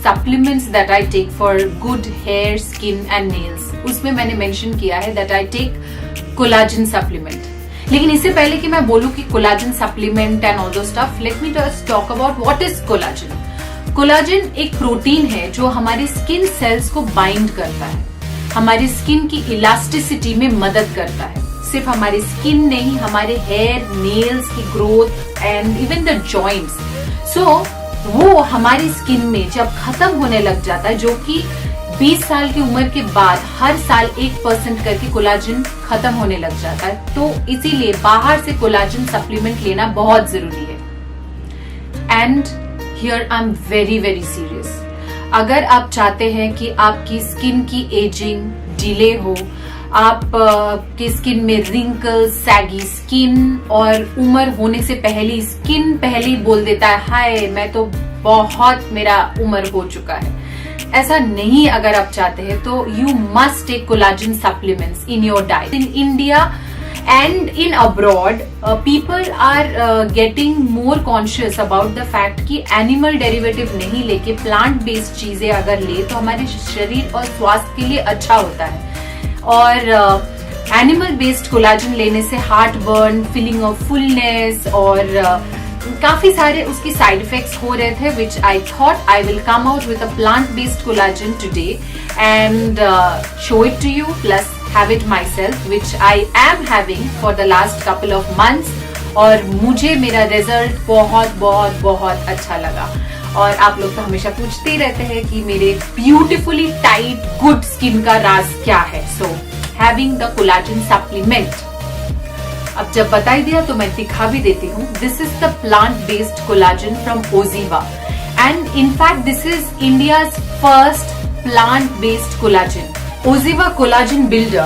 Supplements that I take for good hair, skin and nails, उसमें मैंने mention किया है that I take collagen supplement. लेकिन इससे पहले कि मैं बोलूं कि collagen supplement and all those stuff, let me just talk about what is collagen. Collagen एक प्रोटीन है जो हमारी स्किन सेल्स को बाइंड करता है, हमारी स्किन की इलास्टिसिटी में मदद करता है। सिर्फ हमारी स्किन नहीं, हमारे हेयर, नेल्स की growth and even the joints. So वो हमारी स्किन में जब खत्म होने लग जाता है, जो कि 20 साल की उम्र के बाद हर साल 1% करके कोलाजन खत्म होने लग जाता है, तो इसीलिए बाहर से कोलाजन सप्लीमेंट लेना बहुत जरूरी है। And here I am very very serious. अगर आप चाहते हैं कि आपकी स्किन की एजिंग डिले हो, आप की स्किन में रिंकल, सैगी स्किन और उम्र होने से पहले स्किन पहले ही बोल देता है हाय मैं तो बहुत मेरा उम्र हो चुका है, ऐसा नहीं अगर आप चाहते हैं तो you must take collagen supplements in your diet. In India and in abroad people are getting more conscious about the fact कि animal derivative नहीं लेके plant based चीजें अगर ले तो हमारे शरीर और स्वास्थ्य के लिए अच्छा होता है। और एनिमल बेस्ड कोलाजन लेने से heart burn, feeling of fullness और काफी सारे उसकी साइड इफेक्ट्स हो रहे थे, which I thought I will come out with a plant based collagen today and show it to you, plus have it myself, which I am having for the last couple of months, और मुझे मेरा result बहुत बहुत बहुत अच्छा लगा। और आप लोग तो हमेशा पूछते ही रहते हैं कि मेरे ब्यूटिफुली टाइट गुड स्किन का राज क्या है। So having the collagen supplement, अब जब बता ही दिया तो मैं दिखा भी देती हूँ। This is the plant based collagen from OZiva and in fact this is India's first plant based collagen. OZiva Collagen Builder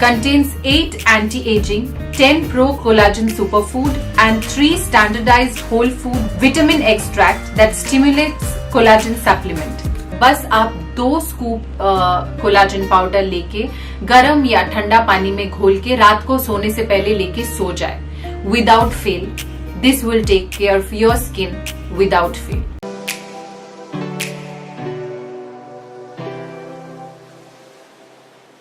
contains 8 anti-aging, 10 pro-collagen superfood and 3 standardized whole food vitamin extract that stimulates collagen supplement। बस आप 2 scoop collagen powder लेके गरम या ठंडा पानी में घोल के रात को सोने से पहले लेके सो जाए without fail. This will take care of your skin without fail.